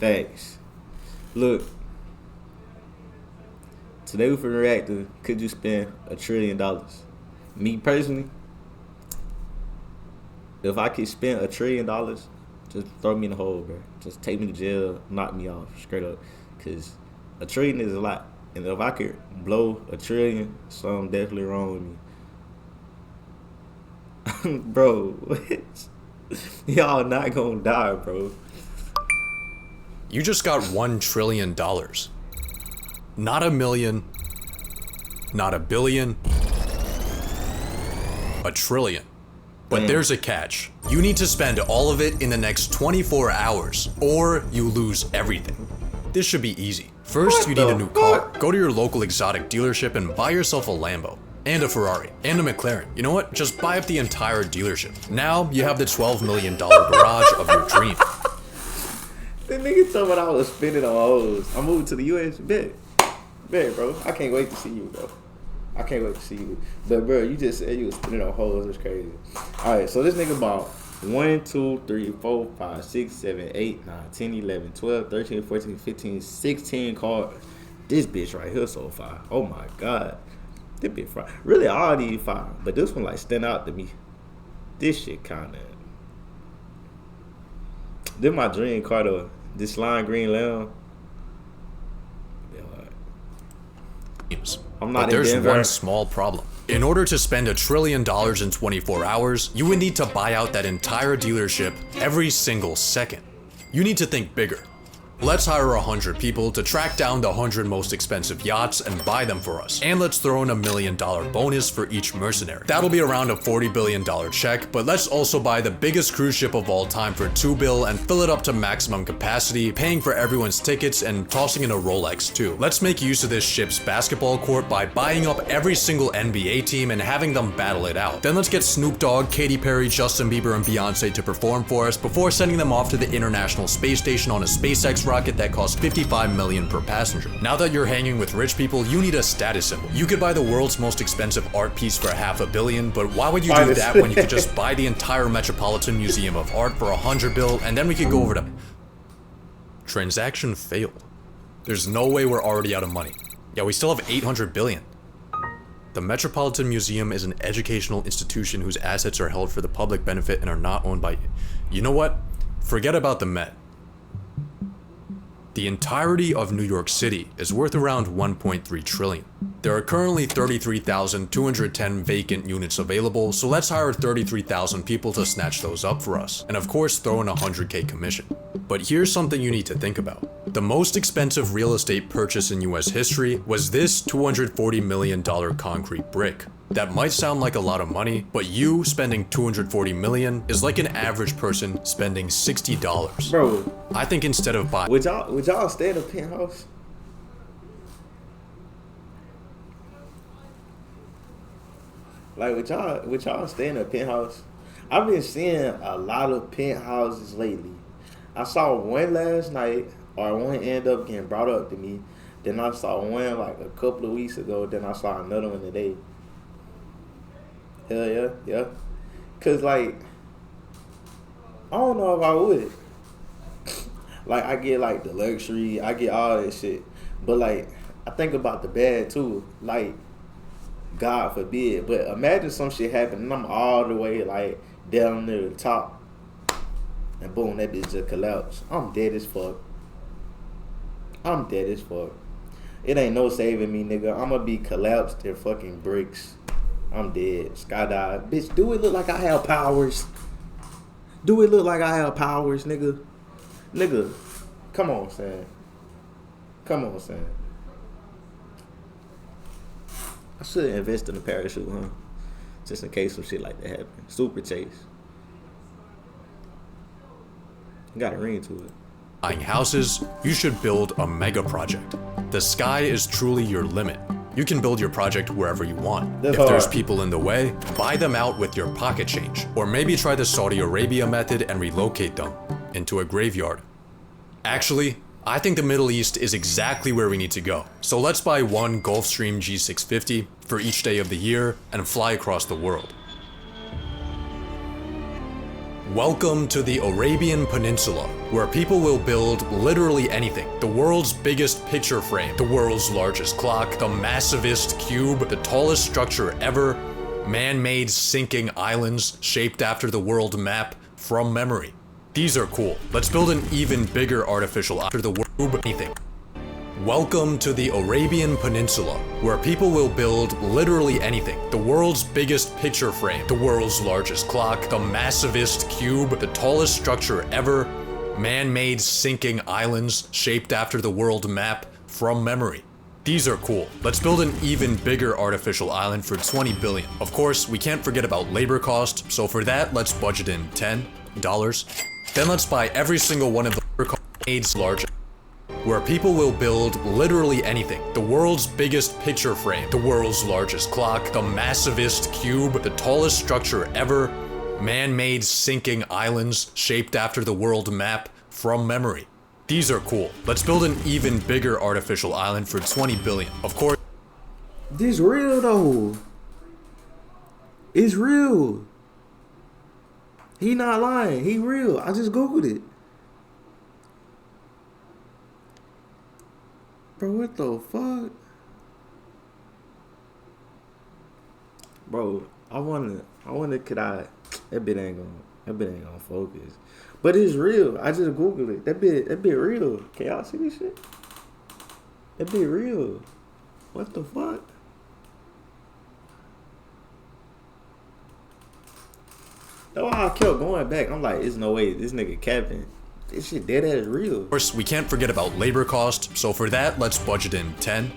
Thanks. Look, today we finna react to could you spend $1 trillion? Me personally, if I could spend $1 trillion, just throw me in the hole, bro. Just take me to jail, knock me off, straight up. Cause a trillion is a lot. And if I could blow $1 trillion, something definitely wrong with me. Bro, what? Y'all not gonna die, bro. You just got $1 trillion. Not a million, not a billion, a trillion. But there's a catch. You need to spend all of it in the next 24 hours, or you lose everything. This should be easy. First, you need a new car. Go to your local exotic dealership and buy yourself a Lambo, and a Ferrari, and a McLaren. You know what? Just buy up the entire dealership. Now, you have the $12 million garage of your dream. The nigga told me I was spending on hoes. I'm moving to the US. Bet, bro. I can't wait to see you, bro. I can't wait to see you. But, bro, you just said you was spending on hoes. It's crazy. All right, so this nigga bought 1, 2, 3, 4, 5, 6, 7, 8, 9, 10, 11, 12, 13, 14, 15, 16 cars. This bitch right here so fire. Oh, my God. This bitch fire. Really, all these fire. But this one, like, stand out to me. This shit kind of... This my dream car, though. This lime green lamb. But there's one small problem. In order to spend $1 trillion in 24 hours, you would need to buy out that entire dealership every single second. You need to think bigger. Let's hire 100 people to track down the 100 most expensive yachts and buy them for us. And let's throw in $1 million bonus for each mercenary. That'll be around a $40 billion check, but let's also buy the biggest cruise ship of all time for $2 billion and fill it up to maximum capacity, paying for everyone's tickets and tossing in a Rolex too. Let's make use of this ship's basketball court by buying up every single NBA team and having them battle it out. Then let's get Snoop Dogg, Katy Perry, Justin Bieber, and Beyonce to perform for us before sending them off to the International Space Station on a SpaceX rocket that costs $55 million per passenger. Now that you're hanging with rich people, you need a status symbol. You could buy the world's most expensive art piece for $500 million, but why would you do that when you could just buy the entire Metropolitan Museum of Art for $100 billion, and then we could go over to... Transaction failed. There's no way we're already out of money. Yeah, we still have $800 billion. The Metropolitan Museum is an educational institution whose assets are held for the public benefit and are not owned by... You know what? Forget about the Met. The entirety of New York City is worth around $1.3 trillion. There are currently 33,210 vacant units available, so let's hire 33,000 people to snatch those up for us, and of course throw in a $100K commission. But here's something you need to think about. The most expensive real estate purchase in US history was this $240 million concrete brick. That might sound like a lot of money, but you spending $240 million is like an average person spending $60. Bro, I think instead of buying... Would y'all stay in a penthouse? Like, would y'all stay in a penthouse? I've been seeing a lot of penthouses lately. I saw one last night, or one ended up getting brought up to me. Then I saw one like a couple of weeks ago. Then I saw another one today. Hell yeah. Cause like, I don't know if I would. Like, I get like the luxury, I get all that shit. But like, I think about the bad too. Like, God forbid. But imagine some shit happening and I'm all the way like down near the top. And boom, that bitch just collapsed. I'm dead as fuck. It ain't no saving me, nigga. I'ma be collapsed in fucking bricks. I'm dead. Skydive. Bitch, do it look like I have powers? Nigga? Nigga, come on, son. I should invest in a parachute, huh? Just in case some shit like that happen. Super chase. Got a ring to it. Buying houses, you should build a mega project. The sky is truly your limit. You can build your project wherever you want. If there's people in the way, buy them out with your pocket change. Or maybe try the Saudi Arabia method and relocate them into a graveyard. Actually, I think the Middle East is exactly where we need to go. So let's buy one Gulfstream G650 for each day of the year and fly across the world. Welcome to the Arabian Peninsula, where people will build literally anything. The world's biggest picture frame, the world's largest clock, the massivest cube, the tallest structure ever, man-made sinking islands shaped after the world map from memory. These are cool. Let's build an even bigger artificial after the world anything. Welcome to the Arabian Peninsula, where people will build literally anything. The world's biggest picture frame, the world's largest clock, the massivest cube, the tallest structure ever, man-made sinking islands shaped after the world map from memory. These are cool. Let's build an even bigger artificial island for 20 billion. Of course, we can't forget about labor cost, so for that, let's budget in $10. Then let's buy every single one of the aids large, where people will build literally anything. The world's biggest picture frame, the world's largest clock, the massivest cube, the tallest structure ever, man-made sinking islands shaped after the world map from memory. These are cool. Let's build an even bigger artificial island for 20 billion. Of course. This real though. It's real. He not lying. He real. I just Googled it. Bro, what the fuck? Bro, I wonder that bit ain't gonna focus. But it's real. I just Googled it. That bit real. Can y'all see this shit? That bit real. What the fuck? That's why I kept going back. I'm like, there's no way this nigga capping. This shit dead ass real. Of course, we can't forget about labor cost, so for that, let's budget in $10.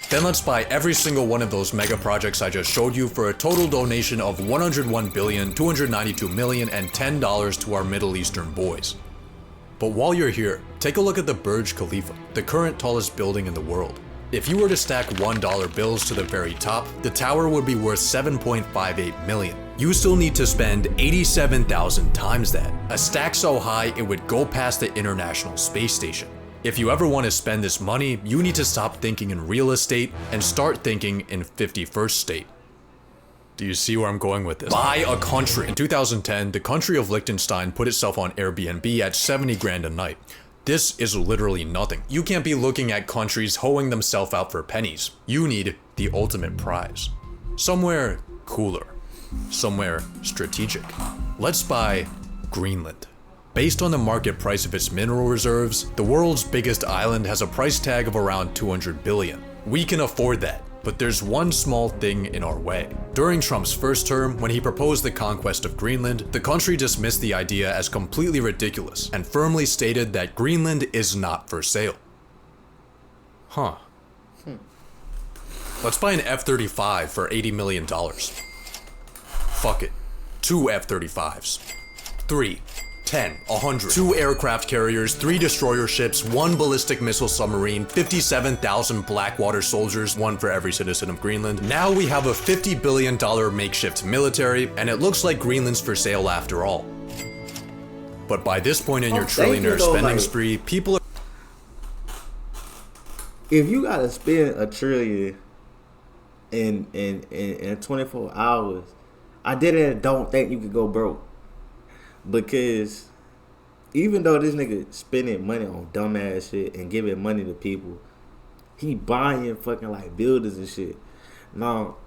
Then let's buy every single one of those mega projects I just showed you for a total donation of $101,292,000,000 and $10 to our Middle Eastern boys. But while you're here, take a look at the Burj Khalifa, the current tallest building in the world. If you were to stack $1 bills to the very top, the tower would be worth $7.58 million. You still need to spend 87,000 times that. A stack so high it would go past the International Space Station. If you ever want to spend this money, you need to stop thinking in real estate and start thinking in 51st state. Do you see where I'm going with this? Buy a country. In 2010, the country of Liechtenstein put itself on Airbnb at 70 grand a night. This is literally nothing. You can't be looking at countries hoeing themselves out for pennies. You need the ultimate prize. Somewhere cooler. Somewhere strategic. Let's buy Greenland. Based on the market price of its mineral reserves, the world's biggest island has a price tag of around 200 billion. We can afford that, but there's one small thing in our way. During Trump's first term, when he proposed the conquest of Greenland, the country dismissed the idea as completely ridiculous and firmly stated that Greenland is not for sale. Huh. Let's buy an F-35 for $80 million. Fuck it. 2 F-35s. 3, 10, 100. 2 aircraft carriers, 3 destroyer ships, 1 ballistic missile submarine, 57,000 Blackwater soldiers, 1 for every citizen of Greenland. Now we have a $50 billion makeshift military, and it looks like Greenland's for sale after all. But by this point in your trillionaire spending spree, people are... If you gotta spend $1 trillion in 24 hours, I don't think you could go broke. Because even though this nigga spending money on dumbass shit and giving money to people, he buying fucking like buildings and shit. Now,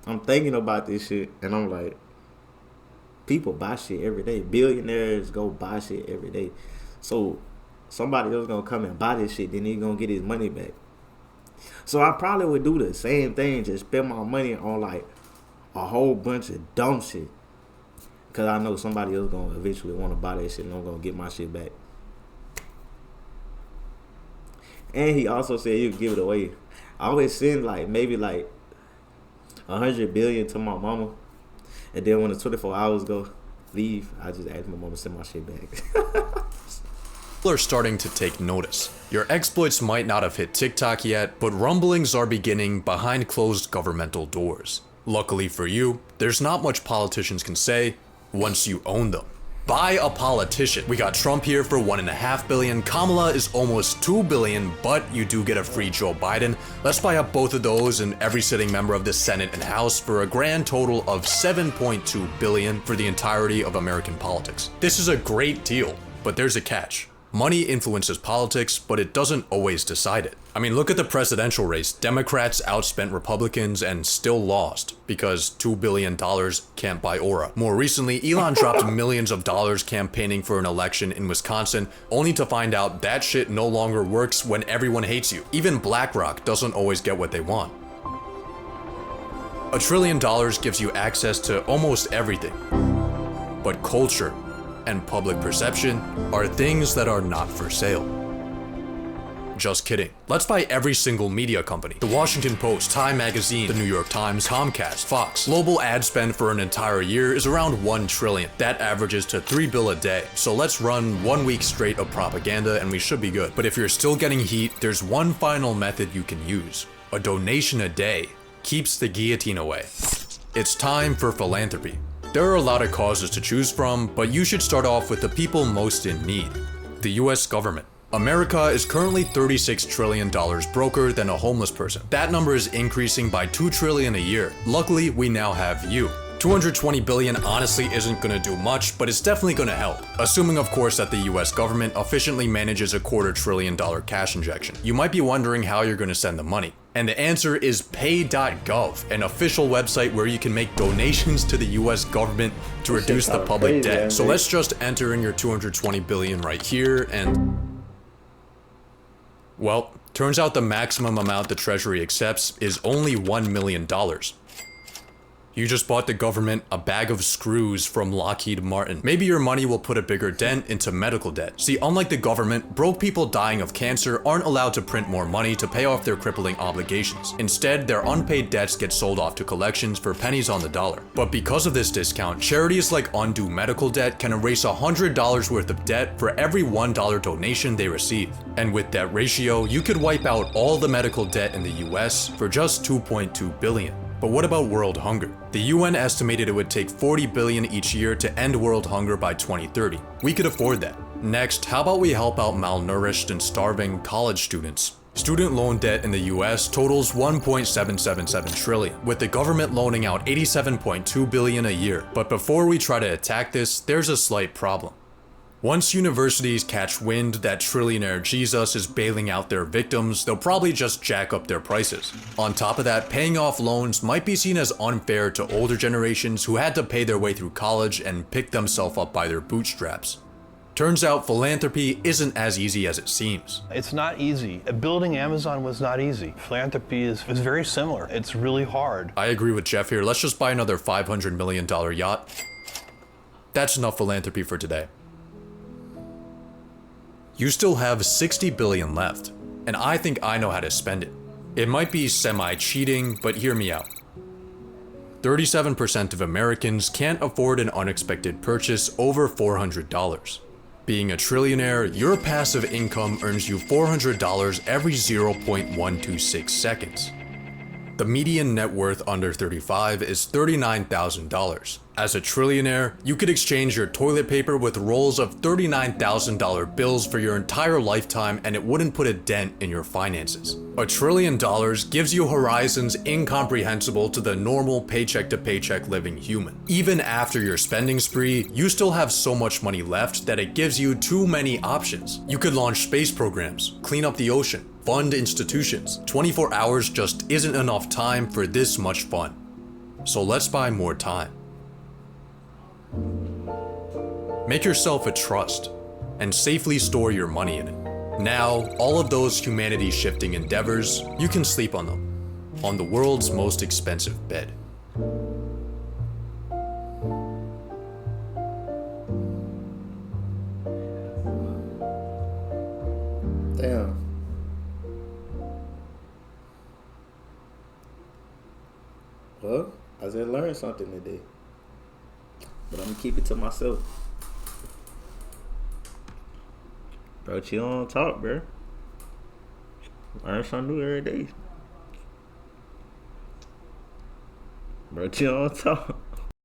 I'm thinking about this shit and I'm like, people buy shit every day. Billionaires go buy shit every day. So somebody else gonna come and buy this shit, then he gonna get his money back. So I probably would do the same thing, just spend my money on like a whole bunch of dumb shit. Cause I know somebody else gonna eventually want to buy that shit and I'm gonna get my shit back. And he also said you could give it away. I always send like maybe like 100 billion to my mama, and then when the 24 hours go leave, I just ask my mama to send my shit back. People are starting to take notice. Your exploits might not have hit TikTok yet, but rumblings are beginning behind closed governmental doors. Luckily for you, there's not much politicians can say once you own them. Buy a politician. We got Trump here for $1.5 billion. Kamala is almost $2 billion, but you do get a free Joe Biden. Let's buy up both of those and every sitting member of the Senate and House for a grand total of $7.2 billion for the entirety of American politics. This is a great deal, but there's a catch. Money influences politics, but it doesn't always decide it. I mean, look at the presidential race. Democrats outspent Republicans and still lost because $2 billion can't buy aura. More recently, Elon dropped millions of dollars campaigning for an election in Wisconsin, only to find out that shit no longer works when everyone hates you. Even BlackRock doesn't always get what they want. $1 trillion gives you access to almost everything, but culture and public perception are things that are not for sale. Just kidding. Let's buy every single media company. The Washington Post, Time Magazine, the New York Times, Comcast, Fox. Global ad spend for an entire year is around $1 trillion. That averages to $3 billion a day. So let's run 1 week straight of propaganda and we should be good. But if you're still getting heat, there's one final method you can use. A donation a day keeps the guillotine away. It's time for philanthropy. There are a lot of causes to choose from, but you should start off with the people most in need. The US government. America is currently $36 trillion broker than a homeless person. That number is increasing by $2 trillion a year. Luckily, we now have you. $220 billion honestly isn't gonna do much, but it's definitely gonna help. Assuming, of course, that the US government efficiently manages a $250 billion cash injection. You might be wondering how you're gonna send the money. And the answer is pay.gov, an official website where you can make donations to the US government to reduce the public debt. So let's just enter in your $220 billion right here and... Well, turns out the maximum amount the Treasury accepts is only $1 million. You just bought the government a bag of screws from Lockheed Martin. Maybe your money will put a bigger dent into medical debt. See, unlike the government, broke people dying of cancer aren't allowed to print more money to pay off their crippling obligations. Instead, their unpaid debts get sold off to collections for pennies on the dollar. But because of this discount, charities like Undo Medical Debt can erase $100 worth of debt for every $1 donation they receive. And with that ratio, you could wipe out all the medical debt in the US for just $2.2 billion. But what about world hunger? The UN estimated it would take $40 billion each year to end world hunger by 2030. We could afford that. Next, how about we help out malnourished and starving college students? Student loan debt in the US totals $1.777 trillion, with the government loaning out $87.2 billion a year. But before we try to attack this, there's a slight problem. Once universities catch wind that trillionaire Jesus is bailing out their victims, they'll probably just jack up their prices. On top of that, paying off loans might be seen as unfair to older generations who had to pay their way through college and pick themselves up by their bootstraps. Turns out philanthropy isn't as easy as it seems. It's not easy. Building Amazon was not easy. Philanthropy is very similar. It's really hard. I agree with Jeff here. Let's just buy another $500 million yacht. That's enough philanthropy for today. You still have $60 billion left, and I think I know how to spend it. It might be semi-cheating, but hear me out. 37% of Americans can't afford an unexpected purchase over $400. Being a trillionaire, your passive income earns you $400 every 0.126 seconds. The median net worth under 35 is $39,000. As a trillionaire, you could exchange your toilet paper with rolls of $39,000 bills for your entire lifetime and it wouldn't put a dent in your finances. $1 trillion gives you horizons incomprehensible to the normal paycheck-to-paycheck living human. Even after your spending spree, you still have so much money left that it gives you too many options. You could launch space programs, clean up the ocean, fund institutions. 24 hours just isn't enough time for this much fun. So let's buy more time. Make yourself a trust and safely store your money in it. Now, all of those humanity-shifting endeavors, you can sleep on them, on the world's most expensive bed. Damn. Well, I just learned something today. But I'm gonna keep it to myself. Bro, chill on talk, bro. Learn something new every day. Bro, chill on talk.